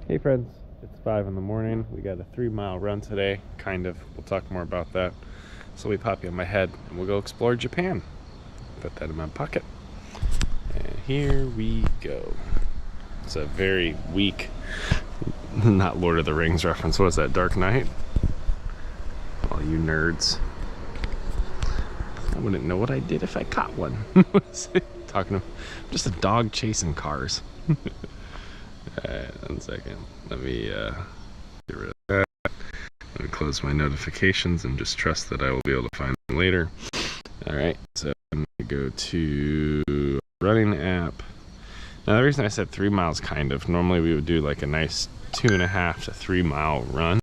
Hey friends, it's 5 in the morning. We got a 3-mile run today, kind of. We'll talk more about that. So we pop you on my head and we'll go explore Japan. Put that in my pocket. And here we go. It's a very weak, not Lord of the Rings reference. What is that, Dark Knight? All you nerds. I wouldn't know what I did if I caught one. Talking to just a dog chasing cars. Alright, 1 second. Let me get rid of that. I'm gonna close my notifications and just trust that I will be able to find them later. Alright, so I'm gonna go to running app. Now the reason I said 3 miles, kind of, normally we would do like a nice 2.5 to 3 mile run.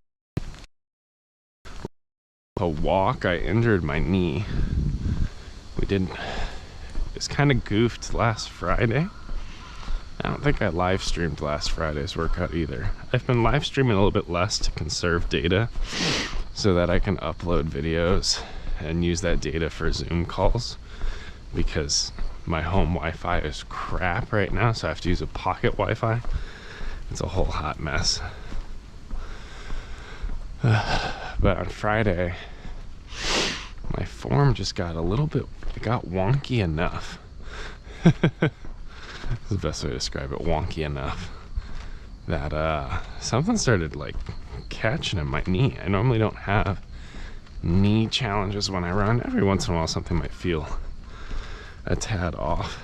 A walk, I injured my knee. It's kind of goofed last Friday. I don't think I live streamed last Friday's workout either. I've been live streaming a little bit less to conserve data so that I can upload videos and use that data for Zoom calls, because my home Wi-Fi is crap right now, so I have to use a pocket Wi-Fi. It's a whole hot mess. But on Friday, my form just got a little bit, it got wonky enough. That's the best way to describe it, wonky enough, that something started like catching in my knee. I normally don't have knee challenges when I run. Every once in a while something might feel a tad off,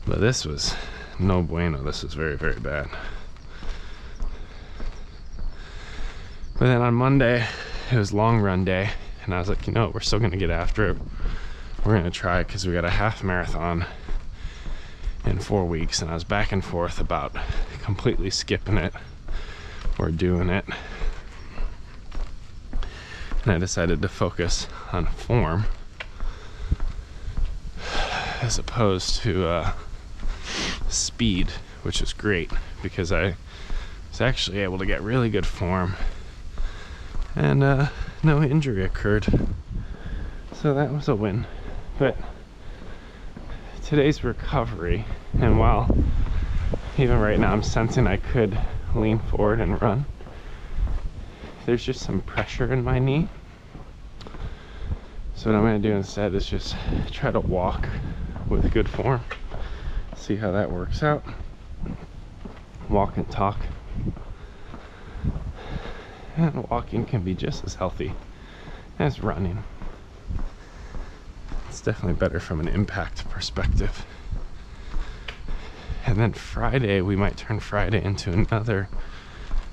but this was no bueno. This was very, very bad. But then on Monday, it was long run day, and I was like, you know what, we're still gonna get after it. We're gonna try it, because we got a half marathon in 4 weeks, and I was back and forth about completely skipping it or doing it, and I decided to focus on form as opposed to speed, which is great because I was actually able to get really good form and no injury occurred, so that was a win. But today's recovery, and while even right now I'm sensing I could lean forward and run, there's just some pressure in my knee. So what I'm going to do instead is just try to walk with good form, see how that works out. Walk and talk, and walking can be just as healthy as running. It's definitely better from an impact perspective. And then Friday, we might turn Friday into another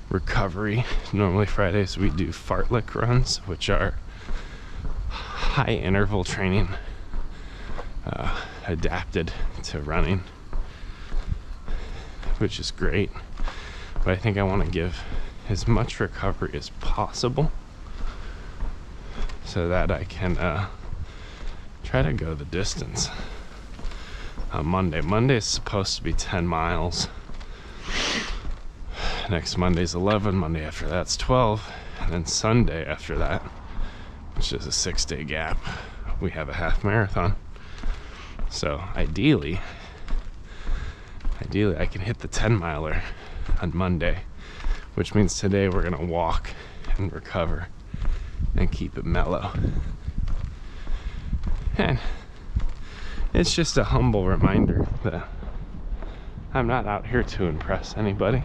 recovery. Normally Fridays we do fartlek runs, which are high interval training adapted to running, which is great. But I think I want to give as much recovery as possible so that I can try to go the distance. On Monday is supposed to be 10 miles. Next Monday's 11, Monday after that's 12, and then Sunday after that, which is a 6-day gap, we have a half marathon. So ideally I can hit the 10-miler on Monday, which means today we're gonna walk and recover and keep it mellow. And it's just a humble reminder that I'm not out here to impress anybody,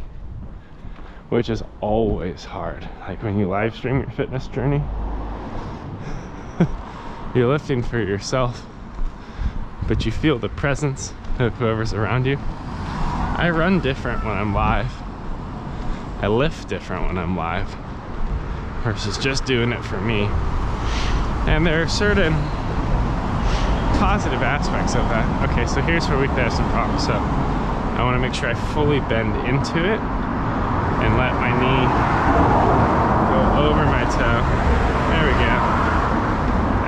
which is always hard. Like when you live stream your fitness journey, you're lifting for yourself, but you feel the presence of whoever's around you. I run different when I'm live. I lift different when I'm live versus just doing it for me. And there are certain positive aspects of that. Okay, so here's where we could have some problems. So I want to make sure I fully bend into it and let my knee go over my toe. There we go.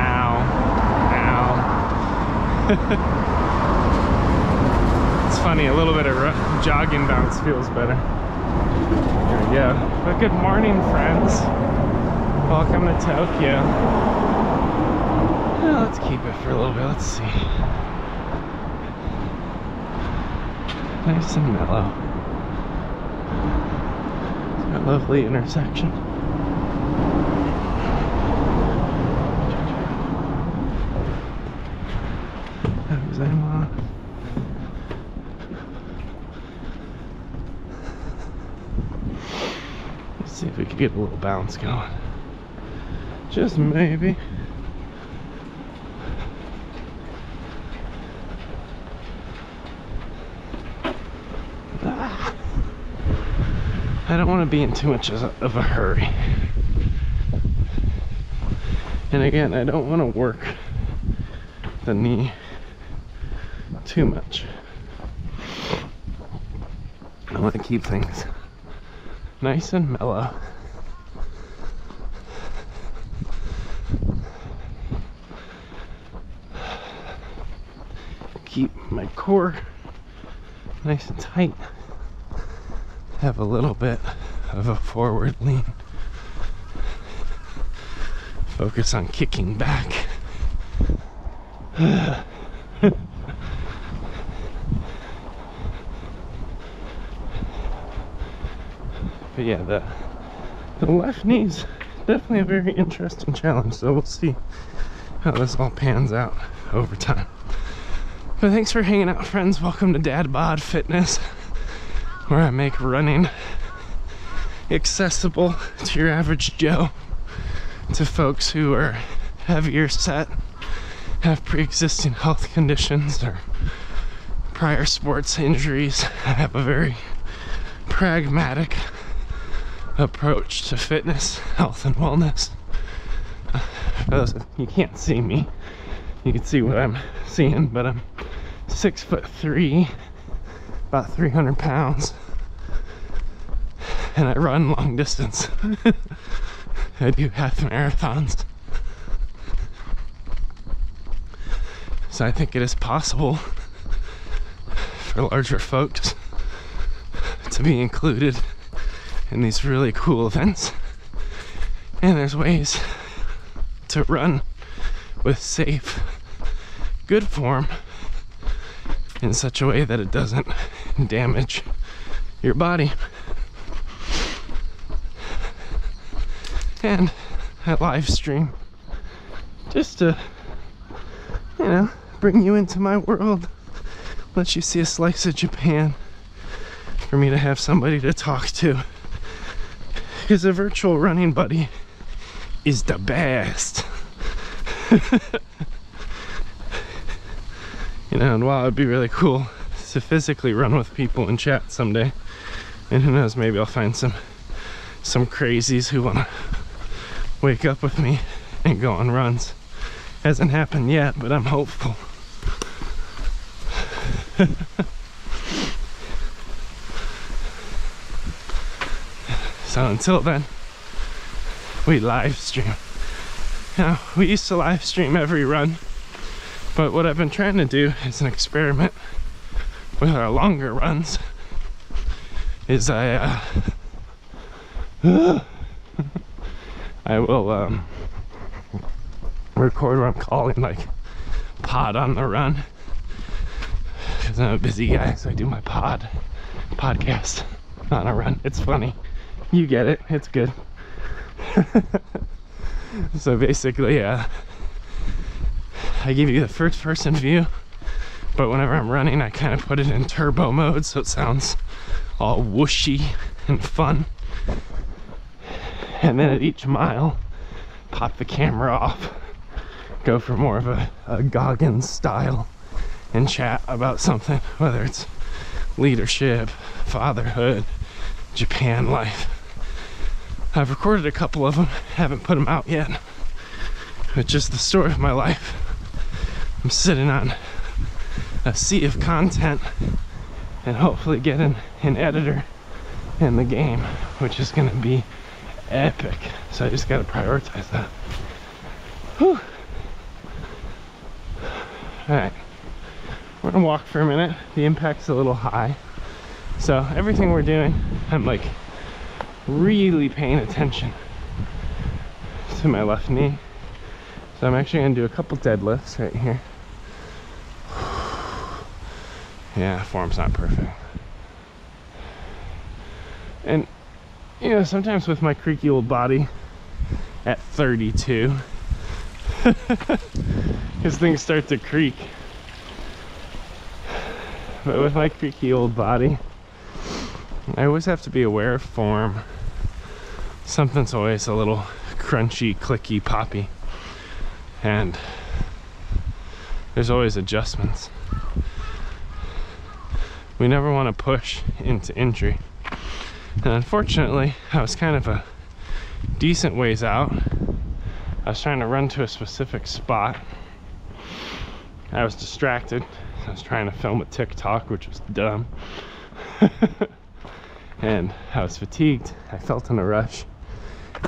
Ow. Ow. It's funny, a little bit of jogging bounce feels better. There we go. But good morning, friends. Welcome to Tokyo. Well, let's keep it for a little bit. Let's see. Nice and mellow. Lovely intersection. Let's see if we could get a little bounce going. Just maybe. I don't want to be in too much of a hurry. And again, I don't want to work the knee too much. I want to keep things nice and mellow. Keep my core nice and tight. Have a little bit of a forward lean. Focus on kicking back. But yeah, the left knee's definitely a very interesting challenge, so we'll see how this all pans out over time. But thanks for hanging out, friends. Welcome to DadBod Fitness, where I make running accessible to your average Joe, to folks who are heavier set, have pre-existing health conditions or prior sports injuries. I have a very pragmatic approach to fitness, health, and wellness. For those of you can't see me, you can see what I'm seeing, but I'm 6'3", about 300 pounds, and I run long distance. I do half marathons. So I think it is possible for larger folks to be included in these really cool events. And there's ways to run with safe, good form in such a way that it doesn't damage your body. And I live stream just to, you know, bring you into my world, let you see a slice of Japan, for me to have somebody to talk to, because a virtual running buddy is the best. You know, and while it'd be really cool to physically run with people and chat someday, and who knows, maybe I'll find some crazies who want to wake up with me and go on runs. Hasn't happened yet, but I'm hopeful. So until then, we live stream. Now, we used to live stream every run, but what I've been trying to do is an experiment with our longer runs is I will record what I'm calling like pod on the run, because I'm a busy guy, so I do my podcast on a run. It's funny, you get it, it's good. So basically I give you the first person view, but whenever I'm running I kind of put it in turbo mode so it sounds all whooshy and fun. And then at each mile, pop the camera off, go for more of a Goggins style, and chat about something, whether it's leadership, fatherhood, Japan life. I've recorded a couple of them, haven't put them out yet, but just the story of my life. I'm sitting on a sea of content and hopefully getting an editor in the game, which is going to be epic. So I just got to prioritize that. Whew. Alright, we're gonna walk for a minute. The impact's a little high, so everything we're doing, I'm like really paying attention to my left knee. So I'm actually gonna do a couple deadlifts right here. Yeah, form's not perfect. And You know, sometimes with my creaky old body at 32, because things start to creak. But with my creaky old body, I always have to be aware of form. Something's always a little crunchy, clicky, poppy. And there's always adjustments. We never want to push into injury. And unfortunately, I was kind of a decent ways out. I was trying to run to a specific spot. I was distracted. I was trying to film a TikTok, which was dumb. And I was fatigued. I felt in a rush.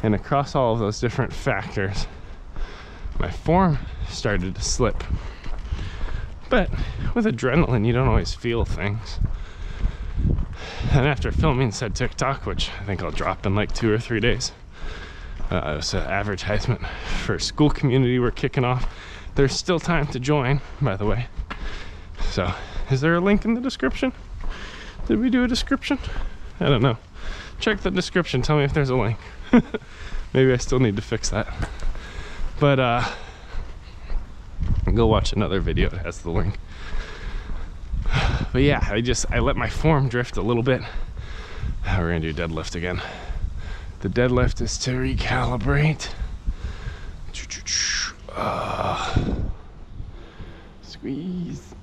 And across all of those different factors, my form started to slip. But with adrenaline, you don't always feel things. And after filming said TikTok, which I think I'll drop in like 2 or 3 days, it was an advertisement for a SKOOL community we're kicking off. There's still time to join, by the way. So, is there a link in the description? Did we do a description? I don't know. Check the description, tell me if there's a link. Maybe I still need to fix that. But go watch another video that has the link. But yeah, I let my form drift a little bit. We're gonna do deadlift again. The deadlift is to recalibrate. Squeeze.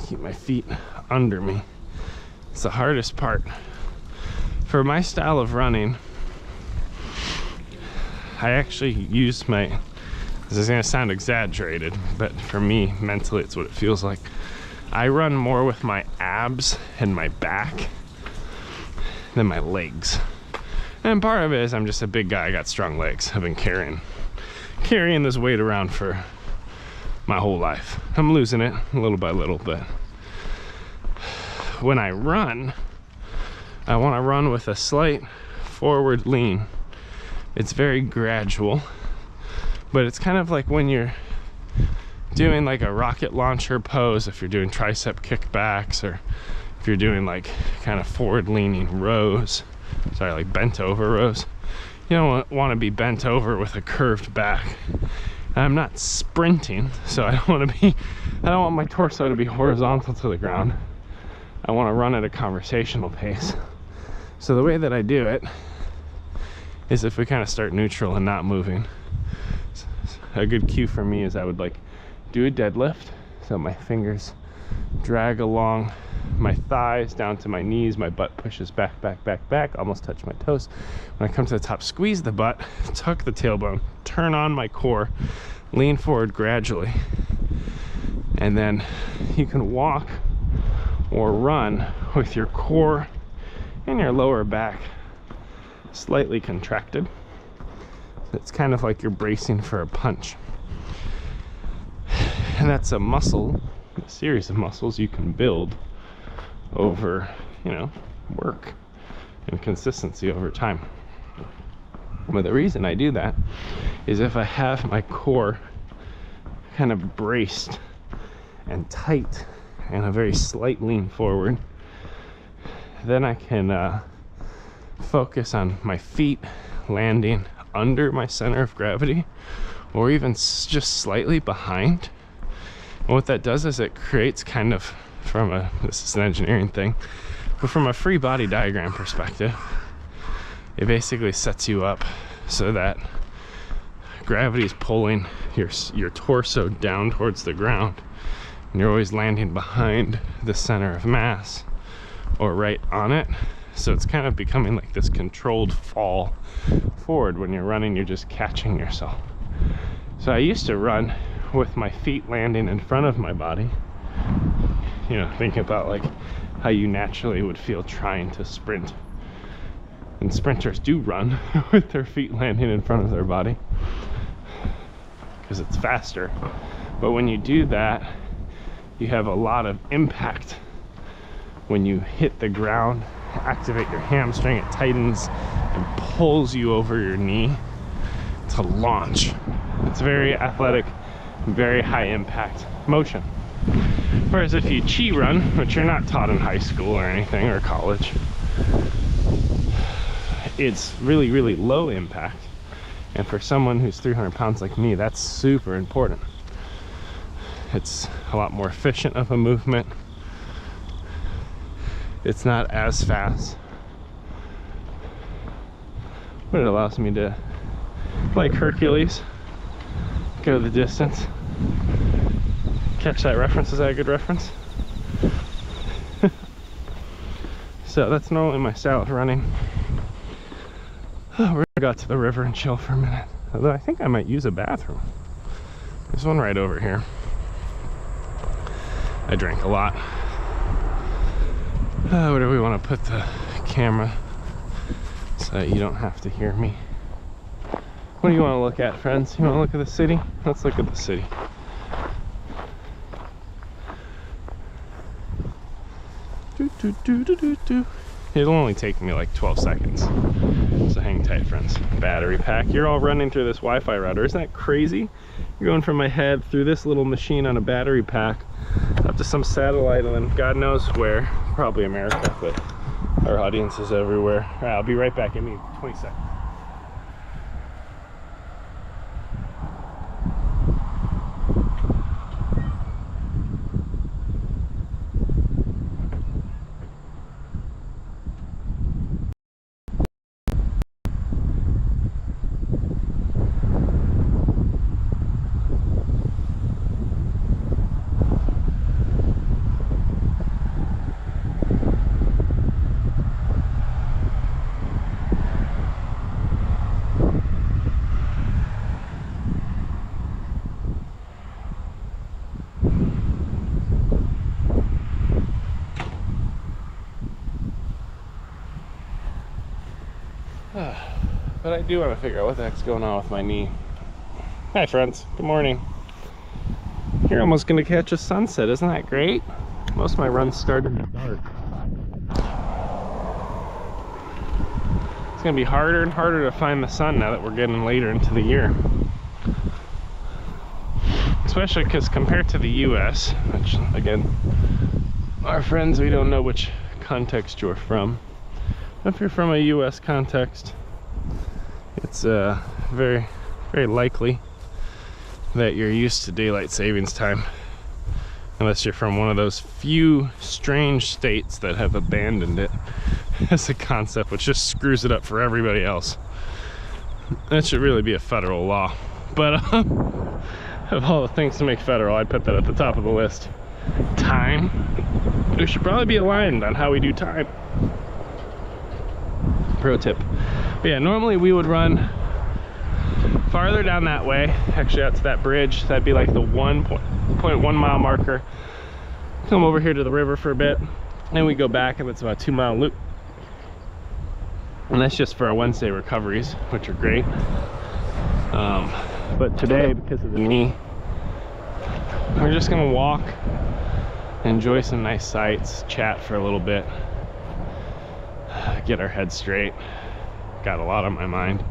Keep my feet under me. It's the hardest part. For my style of running, I actually use my, this is gonna sound exaggerated, but for me, mentally, it's what it feels like. I run more with my abs and my back than my legs. And part of it is I'm just a big guy, I got strong legs. I've been carrying this weight around for my whole life. I'm losing it little by little, but when I run, I want to run with a slight forward lean. It's very gradual, but it's kind of like when you're doing like a rocket launcher pose, if you're doing tricep kickbacks, or if you're doing like kind of forward leaning rows, sorry, like bent over rows. You don't want to be bent over with a curved back. I'm not sprinting, so I don't want my torso to be horizontal to the ground. I want to run at a conversational pace. So the way that I do it is if we kind of start neutral and not moving. A good cue for me is I would like do a deadlift, so my fingers drag along my thighs down to my knees, my butt pushes back, almost touch my toes. When I come to the top, squeeze the butt, tuck the tailbone, turn on my core, lean forward gradually, and then you can walk or run with your core and your lower back slightly contracted. It's kind of like you're bracing for a punch. And that's a muscle, a series of muscles you can build over, you know, work and consistency over time. But the reason I do that is if I have my core kind of braced and tight and a very slight lean forward, then I can focus on my feet landing under my center of gravity, or even just slightly behind. And what that does is it creates kind of, this is an engineering thing, but from a free body diagram perspective, it basically sets you up so that gravity is pulling your torso down towards the ground, and you're always landing behind the center of mass or right on it. So it's kind of becoming like this controlled fall forward. When you're running, you're just catching yourself. So I used to run with my feet landing in front of my body. You know, think about like how you naturally would feel trying to sprint. And sprinters do run with their feet landing in front of their body because it's faster. But when you do that, you have a lot of impact. When you hit the ground, activate your hamstring, it tightens and pulls you over your knee to launch. It's very athletic, very high impact motion. Whereas if you chi run, which you're not taught in high school or anything, or college, it's really, really low impact. And for someone who's 300 pounds like me, that's super important. It's a lot more efficient of a movement. It's not as fast, but it allows me to, like Hercules, go the distance. Catch that reference? Is that a good reference? So that's normally my style of running. Oh, we're gonna go out to the river and chill for a minute. Although I think I might use a bathroom. There's one right over here. I drank a lot. Where do we want to put the camera so that you don't have to hear me? What do you want to look at, friends? You want to look at the city? Let's look at the city. It'll only take me like 12 seconds. So hang tight, friends. Battery pack. You're all running through this Wi-Fi router. Isn't that crazy? You're going from my head through this little machine on a battery pack up to some satellite and then God knows where. Probably America, but our audience is everywhere. All right, I'll be right back. Give me 20 seconds. But I do want to figure out what the heck's going on with my knee. Hi friends, good morning. You're almost going to catch a sunset, isn't that great? Most of my runs start in the dark. It's going to be harder and harder to find the sun now that we're getting later into the year. Especially because compared to the US, which again, our friends, we don't know which context you're from. If you're from a US context, it's very, very likely that you're used to daylight savings time, unless you're from one of those few strange states that have abandoned it as a concept, which just screws it up for everybody else. That should really be a federal law, but of all the things to make federal, I'd put that at the top of the list. Time. We should probably be aligned on how we do time. Pro tip. But yeah, normally we would run farther down that way, actually out to that bridge. That'd be like the 1.1 mile marker. Come over here to the river for a bit, then we go back, and it's about a 2-mile loop. And that's just for our Wednesday recoveries, which are great. But today, because of the knee, we're just gonna walk, enjoy some nice sights, chat for a little bit, get our head straight. Got a lot on my mind.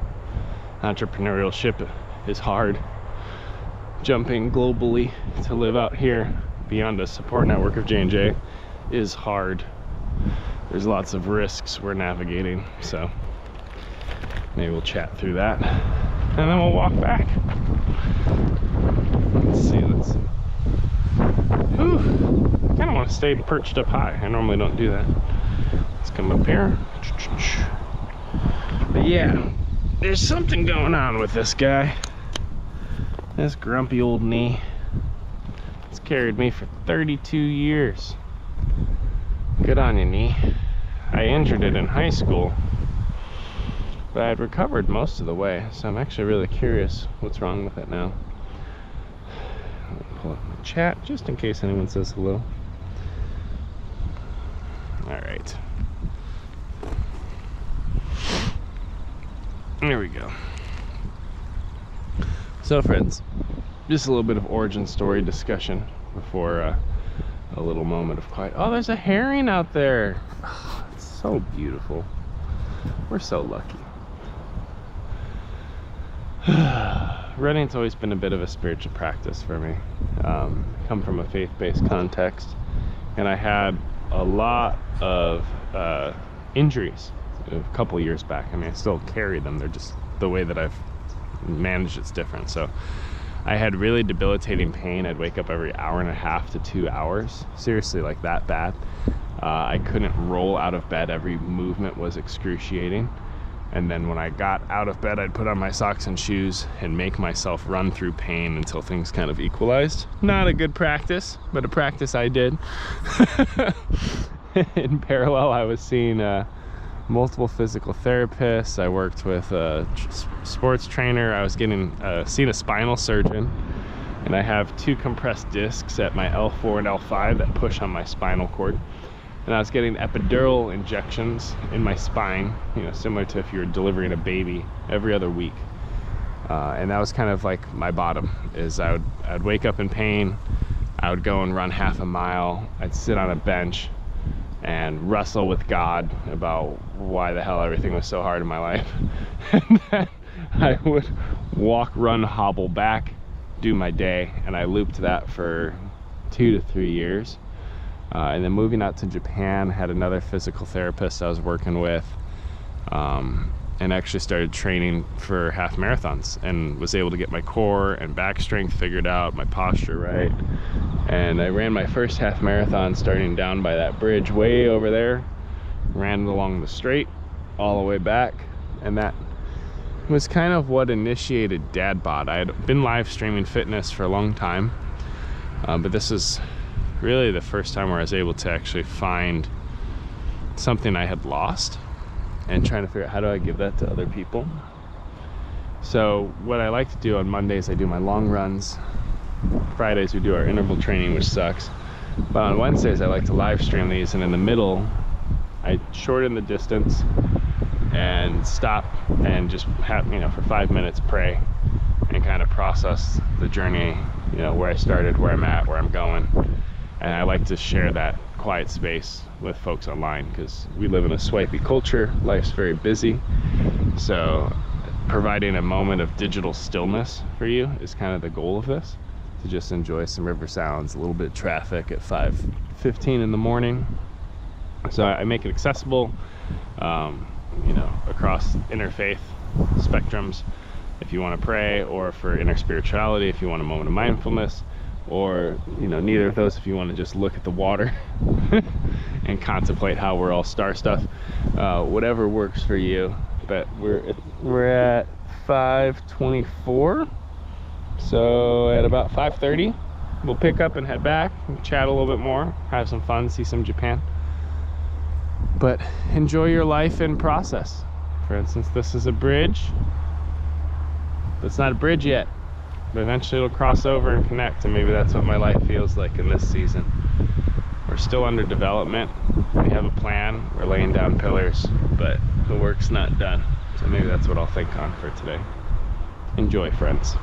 Entrepreneurship is hard. Jumping globally to live out here beyond a support network of J&J is hard. There's lots of risks we're navigating, so maybe we'll chat through that and then we'll walk back. Let's see. Ooh, I kind of want to stay perched up high. I normally don't do that. Let's come up here. But yeah, there's something going on with this guy. This grumpy old knee. It's carried me for 32 years. Good on you, knee. I injured it in high school, but I'd recovered most of the way, so I'm actually really curious what's wrong with it now. I'll pull up my chat just in case anyone says hello. Alright. There we go. So friends, just a little bit of origin story discussion before a little moment of quiet. Oh, there's a herring out there. Oh, it's so beautiful. We're so lucky. Running's always been a bit of a spiritual practice for me. Come from a faith-based context, and I had a lot of injuries a couple years back. I mean, I still carry them. They're just the way that I've managed it's different. So I had really debilitating pain. I'd wake up every hour and a half to 2 hours. Seriously, like that bad. I couldn't roll out of bed. Every movement was excruciating. And then when I got out of bed, I'd put on my socks and shoes and make myself run through pain until things kind of equalized. Not a good practice, but a practice I did. In parallel, I was seeing multiple physical therapists. I worked with a sports trainer. I was seeing a spinal surgeon. And I have 2 compressed discs at my L4 and L5 that push on my spinal cord. And I was getting epidural injections in my spine, you know, similar to if you were delivering a baby, every other week. And that was kind of like my bottom, is I'd wake up in pain, I would go and run half a mile, I'd sit on a bench and wrestle with God about why the hell everything was so hard in my life. And then I would walk, run, hobble back, do my day, and I looped that for 2 to 3 years. And then moving out to Japan, had another physical therapist I was working with, and actually started training for half marathons, and was able to get my core and back strength figured out, my posture right. And I ran my first half marathon starting down by that bridge way over there, ran along the straight all the way back, and that was kind of what initiated DadBod. I had been live streaming fitness for a long time, but this is really the first time where I was able to actually find something I had lost and trying to figure out how do I give that to other people. So what I like to do on Mondays, I do my long runs. Fridays we do our interval training, which sucks. But on Wednesdays I like to live stream these, and in the middle I shorten the distance and stop and just have, you know, for 5 minutes pray and kind of process the journey, you know, where I started, where I'm at, where I'm going. And I like to share that quiet space with folks online, because we live in a swipey culture. Life's very busy. So providing a moment of digital stillness for you is kind of the goal of this, to just enjoy some river sounds, a little bit of traffic at 5:15 in the morning. So I make it accessible, you know, across interfaith spectrums. If you want to pray, or for inner spirituality, if you want a moment of mindfulness, or, you know, neither of those, if you want to just look at the water and contemplate how we're all star stuff, whatever works for you. But we're at 5:24, so at about 5:30 we'll pick up and head back and chat a little bit more, have some fun, see some Japan. But enjoy your life in process. For instance, this is a bridge. It's not a bridge yet, but eventually it'll cross over and connect, and maybe that's what my life feels like in this season. We're still under development. We have a plan, we're laying down pillars, but the work's not done. So maybe that's what I'll think on for today. Enjoy, friends.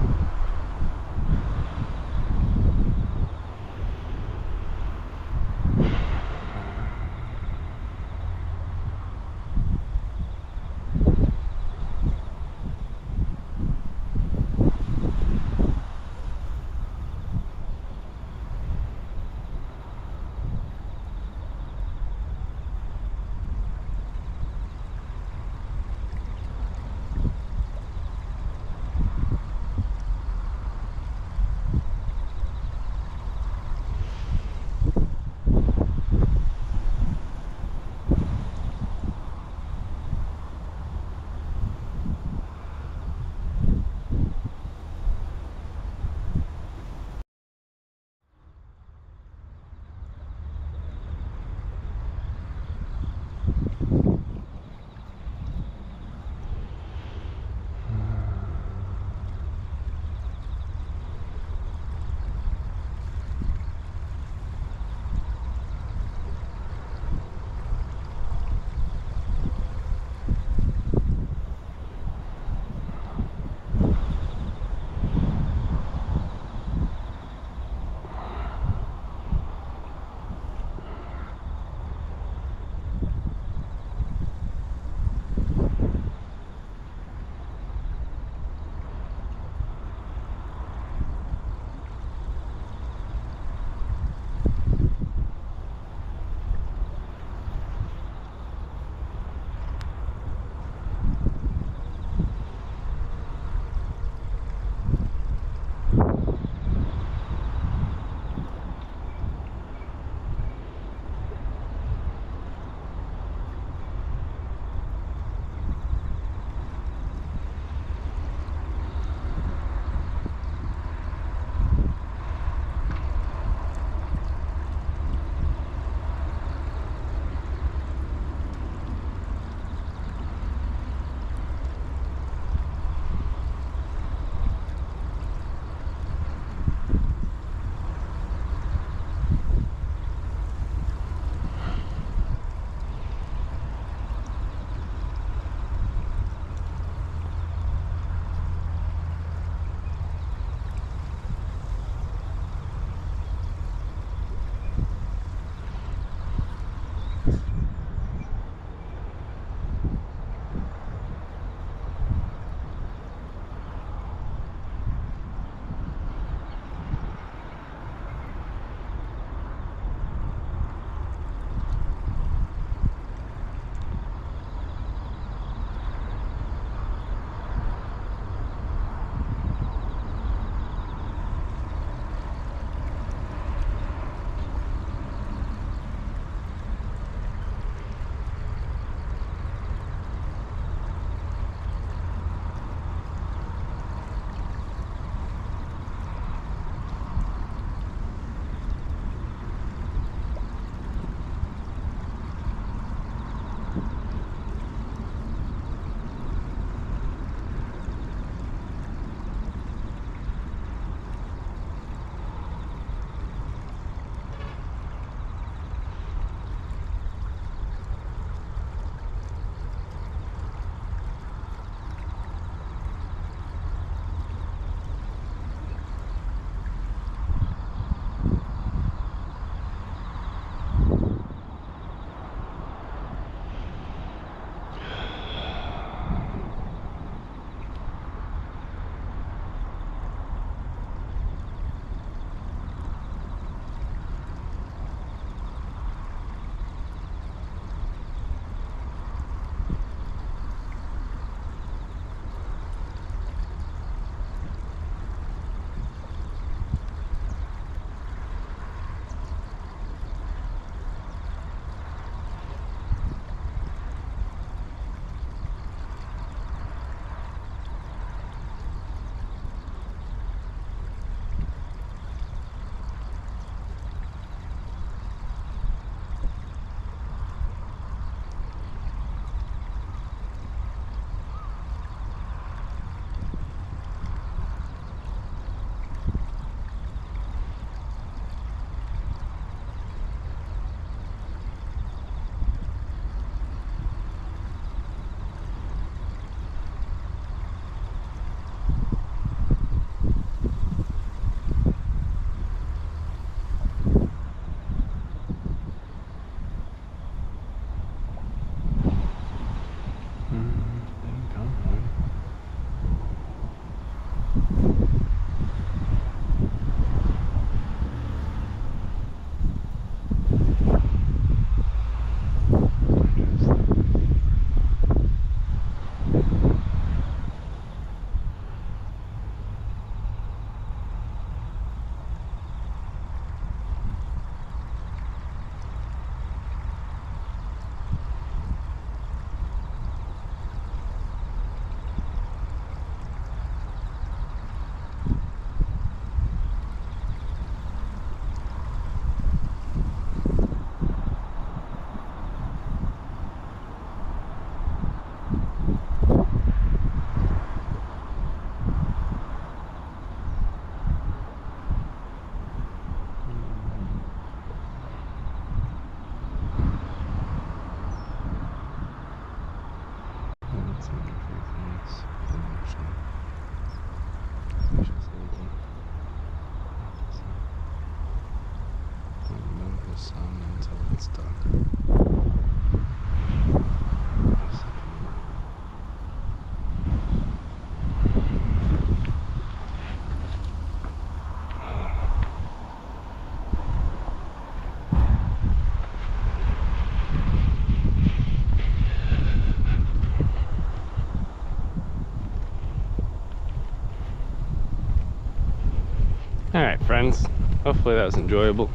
friends. Hopefully that was enjoyable.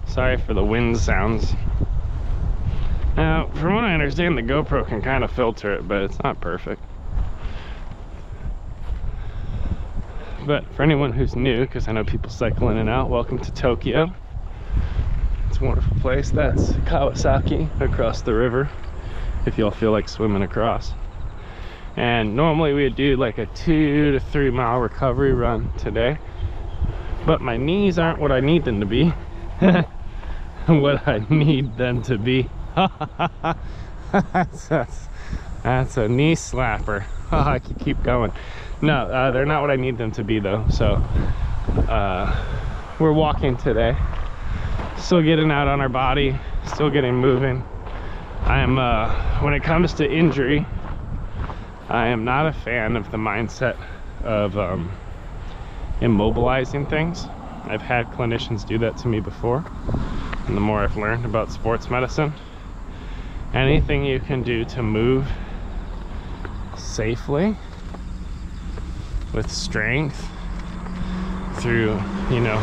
Sorry for the wind sounds. Now, from what I understand, the GoPro can kind of filter it, but it's not perfect. But for anyone who's new, because I know people cycle in and out, welcome to Tokyo. It's a wonderful place. That's Kawasaki across the river, if y'all feel like swimming across. And normally we would do like a 2 to 3 mile recovery run today, but my knees aren't what I need them to be. What I need them to be. that's a knee slapper. I can keep going. No, they're not what I need them to be though. So we're walking today, still getting out on our body, still getting moving. I'm when it comes to injury, I am not a fan of the mindset of immobilizing things. I've had clinicians do that to me before, and the more I've learned about sports medicine, anything you can do to move safely with strength through, you know,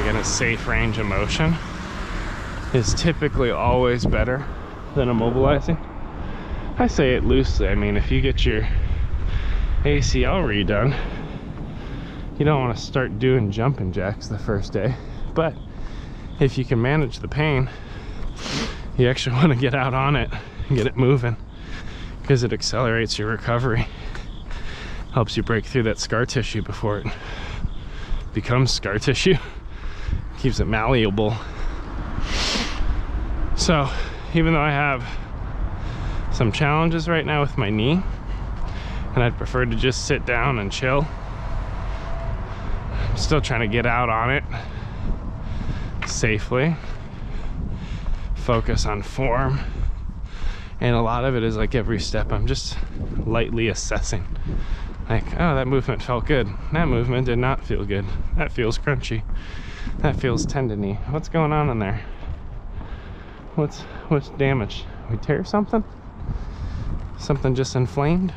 again, a safe range of motion is typically always better than immobilizing. I say it loosely. I mean, if you get your ACL redone, you don't want to start doing jumping jacks the first day, but if you can manage the pain, you actually want to get out on it and get it moving, because it accelerates your recovery, helps you break through that scar tissue before it becomes scar tissue, keeps it malleable. So even though I have some challenges right now with my knee, and I'd prefer to just sit down and chill, I'm still trying to get out on it safely, focus on form, and a lot of it is like every step I'm just lightly assessing, like, oh, that movement felt good, that movement did not feel good, that feels crunchy, that feels tendony, what's going on in there, what's damaged, we tear something just inflamed.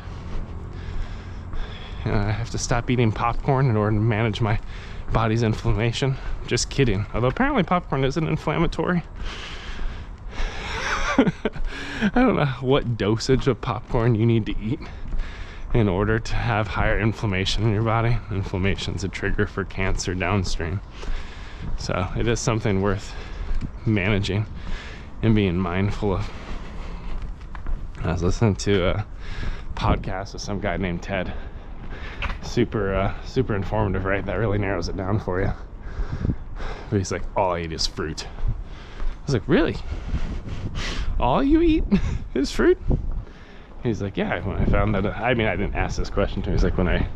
I have to stop eating popcorn in order to manage my body's inflammation. Just kidding. Although apparently popcorn isn't inflammatory. I don't know what dosage of popcorn you need to eat in order to have higher inflammation in your body. Inflammation's a trigger for cancer downstream. So it is something worth managing and being mindful of. I was listening to a podcast with some guy named Ted. Super informative, right? That really narrows it down for you. But he's like, all I eat is fruit. I was like, really? All you eat is fruit? He's like, yeah. When I found that, I mean, I didn't ask this question to him. He's like, when I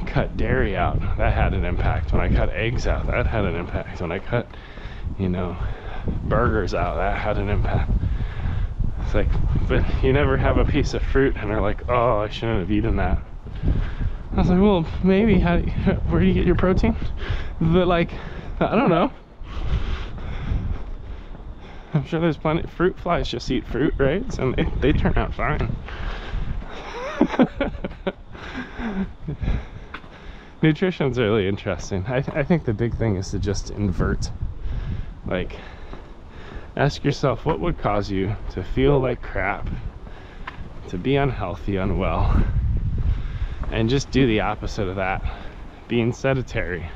cut dairy out, that had an impact. When I cut eggs out, that had an impact. When I cut, you know, burgers out, that had an impact. It's like, but you never have a piece of fruit and are like, oh, I shouldn't have eaten that. I was like, well, maybe. Where do you get your protein? But like, I don't know. I'm sure there's plenty. Fruit flies just eat fruit, right? So they turn out fine. Nutrition's really interesting. I think the big thing is to just invert. Like, ask yourself, what would cause you to feel like crap, to be unhealthy, unwell, and just do the opposite of that, being sedentary.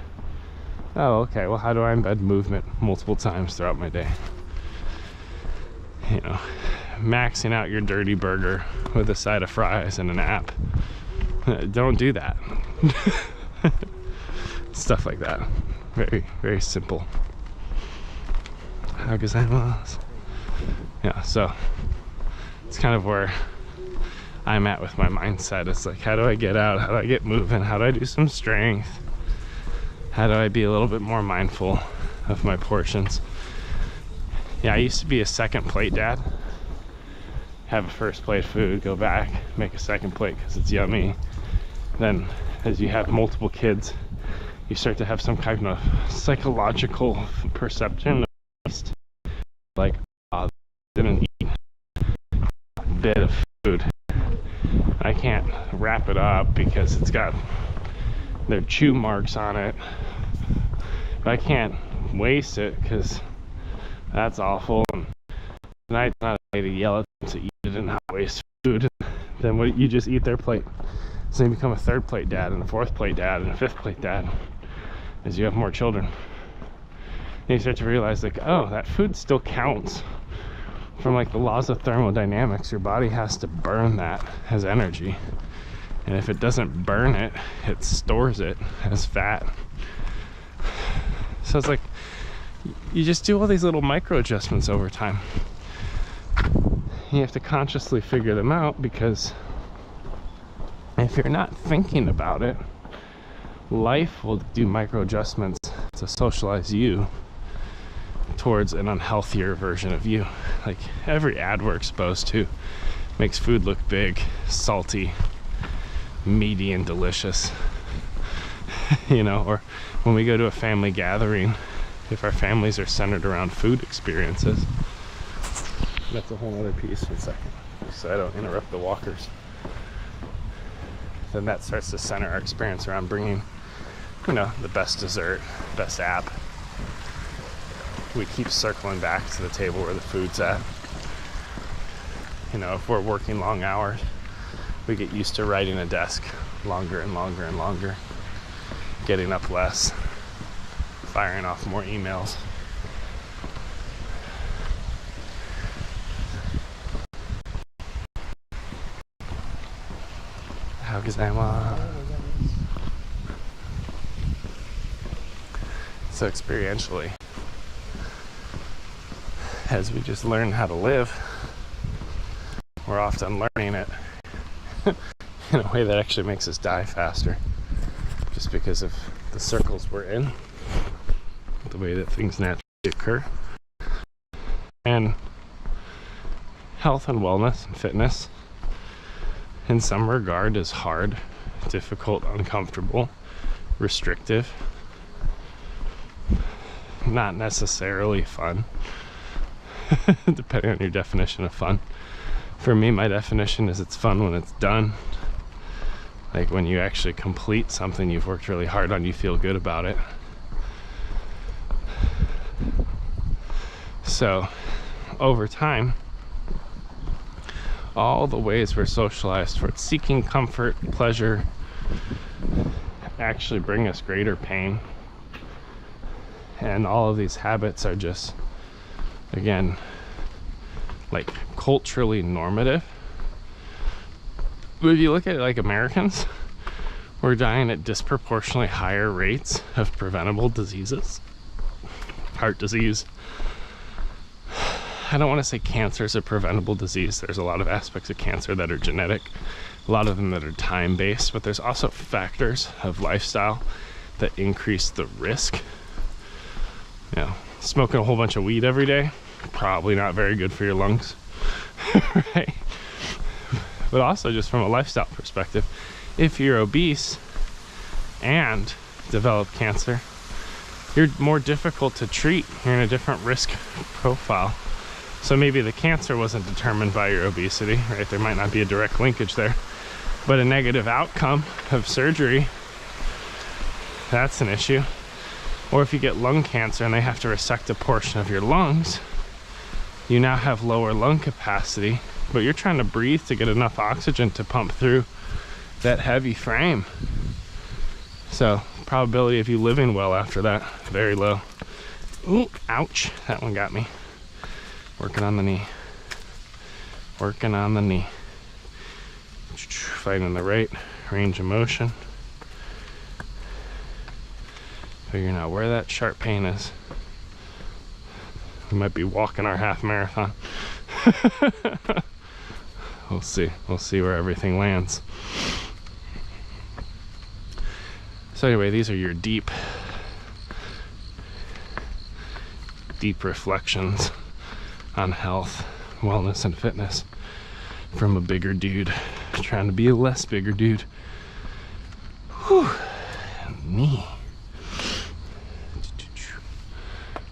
Oh, okay, well, how do I embed movement multiple times throughout my day? You know, maxing out your dirty burger with a side of fries and an app. Don't do that. Stuff like that. Very, very simple. How gozaimasu. Yeah, so it's kind of where I'm at with my mindset. It's like, how do I get out? How do I get moving? How do I do some strength? How do I be a little bit more mindful of my portions? Yeah, I used to be a second plate dad. Have a first plate food, go back, make a second plate because it's yummy. Then as you have multiple kids, you start to have some kind of psychological perception of taste. Like, oh, I didn't eat a bit of food. I can't wrap it up because it's got their chew marks on it. But I can't waste it because that's awful. And tonight's not a way to yell at them to eat it and not waste food. Then what, you just eat their plate. So you become a third plate dad and a fourth plate dad and a fifth plate dad as you have more children. And you start to realize, like, oh, that food still counts. From like the laws of thermodynamics, your body has to burn that as energy. And if it doesn't burn it, it stores it as fat. So it's like, you just do all these little micro adjustments over time. You have to consciously figure them out, because if you're not thinking about it, life will do micro adjustments to socialize you towards an unhealthier version of you. Like every ad we're exposed to makes food look big, salty, meaty, and delicious. You know, or when we go to a family gathering, if our families are centered around food experiences, that's a whole other piece. 1 second, so I don't interrupt the walkers. Then that starts to center our experience around bringing, you know, the best dessert, best app. We keep circling back to the table where the food's at. You know, if we're working long hours, we get used to riding a desk longer and longer and longer, getting up less, firing off more emails. So experientially, as we just learn how to live, we're often learning it in a way that actually makes us die faster, just because of the circles we're in, the way that things naturally occur. And health and wellness and fitness, in some regard, is hard, difficult, uncomfortable, restrictive, not necessarily fun, depending on your definition of fun. For me, my definition is it's fun when it's done. Like when you actually complete something you've worked really hard on, you feel good about it. So over time, all the ways we're socialized towards seeking comfort, pleasure, actually bring us greater pain. And all of these habits are just, again, like culturally normative. But if you look at it like Americans, we're dying at disproportionately higher rates of preventable diseases. Heart disease. I don't want to say cancer is a preventable disease. There's a lot of aspects of cancer that are genetic, a lot of them that are time-based, but there's also factors of lifestyle that increase the risk. You know, smoking a whole bunch of weed every day, probably not very good for your lungs, right? But also just from a lifestyle perspective, if you're obese and develop cancer, you're more difficult to treat. You're in a different risk profile. So maybe the cancer wasn't determined by your obesity, right? There might not be a direct linkage there, but a negative outcome of surgery, that's an issue. Or if you get lung cancer and they have to resect a portion of your lungs, you now have lower lung capacity, but you're trying to breathe to get enough oxygen to pump through that heavy frame. So probability of you living well after that, very low. Ooh, ouch, that one got me. Working on the knee. Working on the knee. Finding the right range of motion. Figuring out where that sharp pain is. We might be walking our half marathon. We'll see. We'll see where everything lands. So anyway, these are your deep reflections on health, wellness, and fitness from a bigger dude trying to be a less bigger dude. Whew. Knee.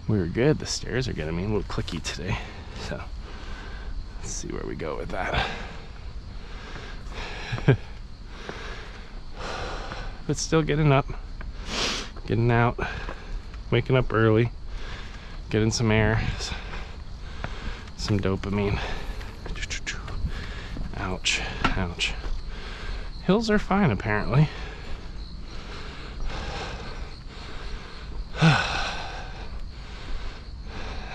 We were good. The stairs are getting me a little clicky today, so let's see where we go with that. But still getting up, getting out. waking up early, getting some air, some dopamine. Ouch, ouch. Hills are fine, apparently.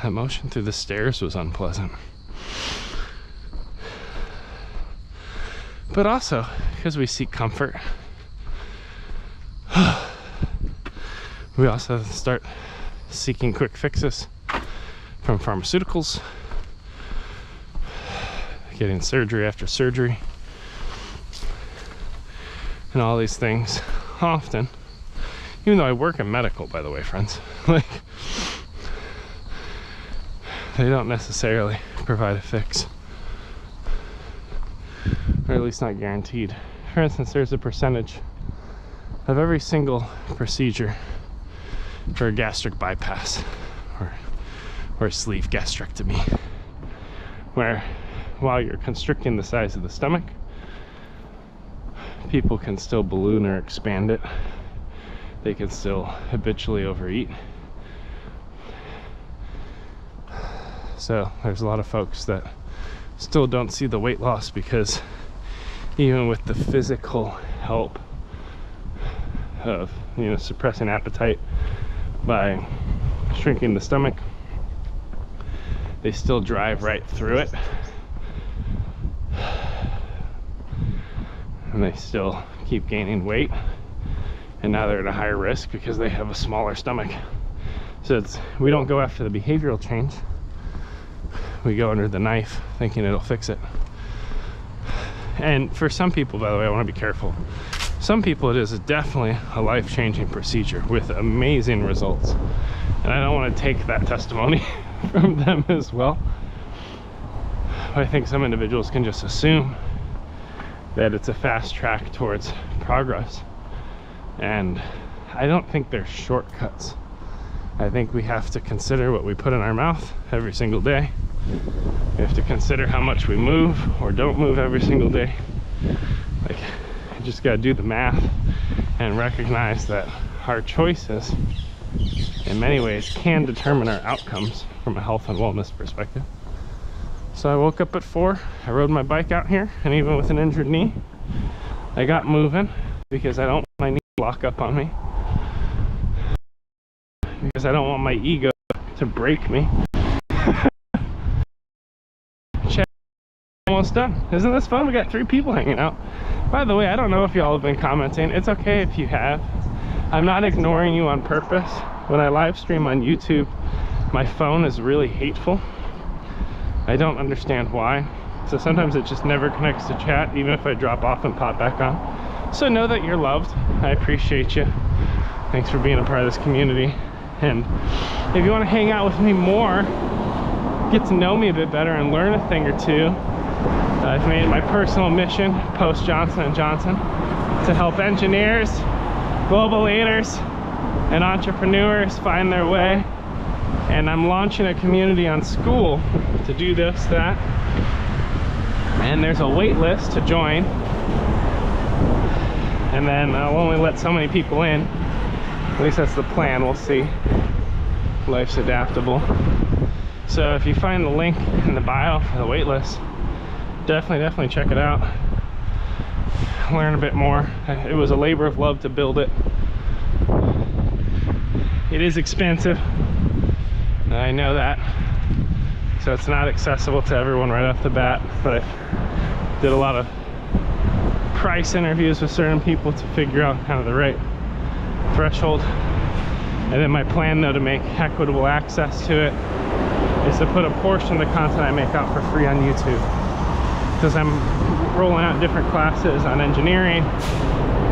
That motion through the stairs was unpleasant. But also, because we seek comfort, we also start seeking quick fixes from pharmaceuticals, getting surgery after surgery, and all these things. Often, even though I work in medical, by the way, friends, like, they don't necessarily provide a fix, or at least not guaranteed. For instance, there's a percentage of every single procedure for a gastric bypass or sleeve gastrectomy, where while you're constricting the size of the stomach, people can still balloon or expand it. They can still habitually overeat. So there's a lot of folks that still don't see the weight loss, because even with the physical help of, you know, suppressing appetite by shrinking the stomach, they still drive right through it, and they still keep gaining weight, and now they're at a higher risk because they have a smaller stomach. So we don't go after the behavioral change, we go under the knife thinking it'll fix it. And for some people, by the way, I want to be careful. Some people, it is definitely a life-changing procedure with amazing results, and I don't want to take that testimony from them as well. But I think some individuals can just assume that it's a fast track towards progress, and I don't think there's shortcuts. I think we have to consider what we put in our mouth every single day. We have to consider how much we move or don't move every single day. Like, you just got to do the math and recognize that our choices in many ways can determine our outcomes from a health and wellness perspective. So I woke up at 4, I rode my bike out here, and even with an injured knee, I got moving because I don't want my knee to lock up on me, because I don't want my ego to break me. Almost done. Isn't this fun? We got 3 people hanging out. By the way, I don't know if y'all have been commenting. It's okay if you have. I'm not ignoring you on purpose. When I live stream on YouTube, my phone is really hateful. I don't understand why. So sometimes it just never connects to chat, even if I drop off and pop back on. So know that you're loved. I appreciate you. Thanks for being a part of this community. And if you want to hang out with me more, get to know me a bit better and learn a thing or two, I've made it my personal mission, post Johnson & Johnson, to help engineers, global leaders, and entrepreneurs find their way. And I'm launching a community on SKOOL to do this, that, and there's a wait list to join, and then I'll only let so many people in. At least that's the plan. We'll see. Life's adaptable. So if you find the link in the bio for the wait list, definitely check it out, learn a bit more. It was a labor of love to build it. It is expensive, I know that, so it's not accessible to everyone right off the bat, but I did a lot of price interviews with certain people to figure out kind of the right threshold. And then my plan, though, to make equitable access to it is to put a portion of the content I make out for free on YouTube, because I'm rolling out different classes on engineering,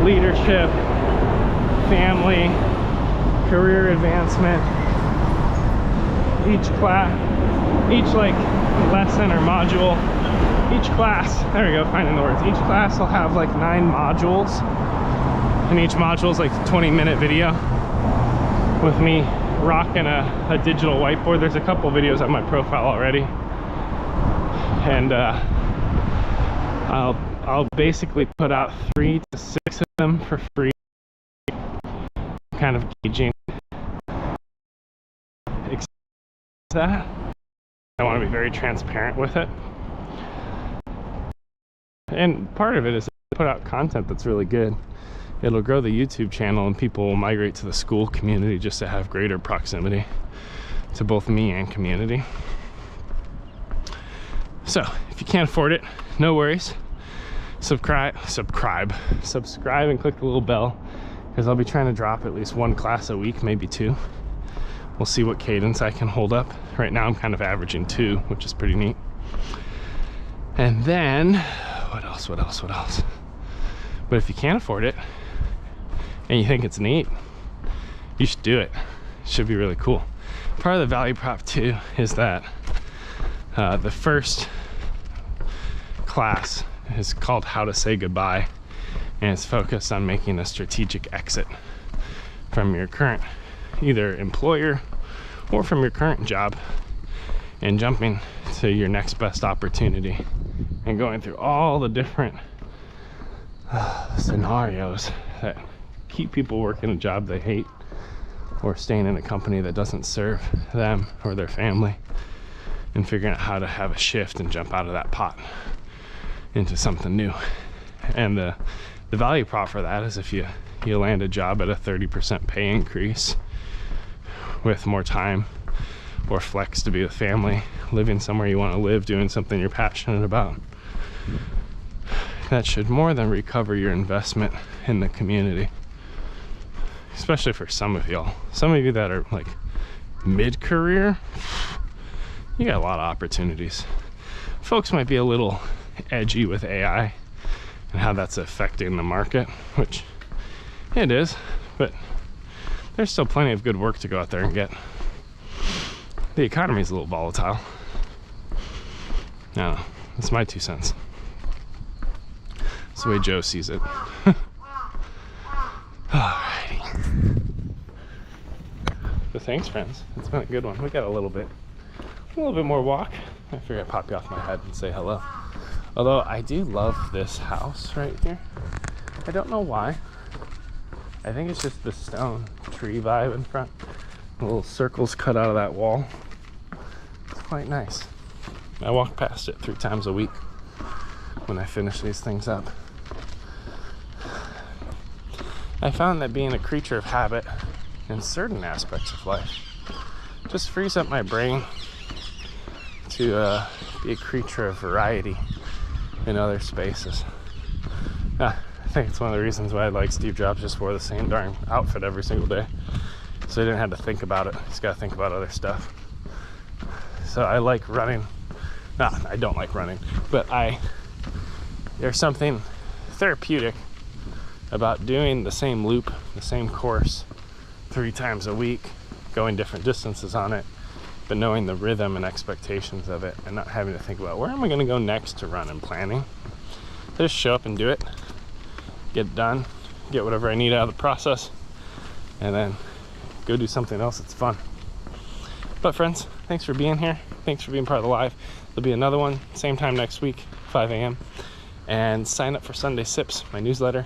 leadership, family, career advancement. Each class, each like lesson or module, each class, there we go, finding the words, each class will have like 9 modules, and each module is like a 20-minute video with me rocking a digital whiteboard. There's a couple videos on my profile already, and I'll basically put out 3 to 6 of them for free, kind of gauging that. I want to be very transparent with it. And part of it is put out content that's really good. It'll grow the YouTube channel and people will migrate to the SKOOL community just to have greater proximity to both me and community. So if you can't afford it, no worries. Subscribe and click the little bell, because I'll be trying to drop at least one class a week, maybe two. We'll see what cadence I can hold up. Right now I'm kind of averaging 2, which is pretty neat. And then what else? But if you can't afford it and you think it's neat, you should do it. It should be really cool. Part of the value prop too is that the first class is called How to Say Goodbye, and it's focused on making a strategic exit from your current either employer or from your current job and jumping to your next best opportunity, and going through all the different scenarios that keep people working a job they hate or staying in a company that doesn't serve them or their family, and figuring out how to have a shift and jump out of that pot into something new. And the value prop for that is if you land a job at a 30% pay increase with more time or flex to be with family, living somewhere you want to live, doing something you're passionate about, that should more than recover your investment in the community. Especially for some of y'all. Some of you that are like mid-career, you got a lot of opportunities. Folks might be a little edgy with AI and how that's affecting the market, which it is, but there's still plenty of good work to go out there and get. The economy is a little volatile. I don't know, that's my 2 cents. That's the way Joe sees it. Alrighty. But thanks, friends. It's been a good one. We got a little bit more walk. I figured I'd pop you off my head and say hello. Although I do love this house right here. I don't know why. I think it's just the stone tree vibe in front. The little circles cut out of that wall. It's quite nice. I walk past it 3 times a week when I finish these things up. I found that being a creature of habit in certain aspects of life just frees up my brain to be a creature of variety in other spaces. I think it's one of the reasons why I like Steve Jobs just wore the same darn outfit every single day, so he didn't have to think about it. He's got to think about other stuff. So I like running. No, I don't like running, but there's something therapeutic about doing the same loop, the same course 3 times a week, going different distances on it, but knowing the rhythm and expectations of it and not having to think about where am I going to go next to run and planning. Just show up and do it, get it done, get whatever I need out of the process, and then go do something else that's fun. But friends, thanks for being here. Thanks for being part of the live. There'll be another one, same time next week, 5 a.m. And sign up for Sunday Sips, my newsletter.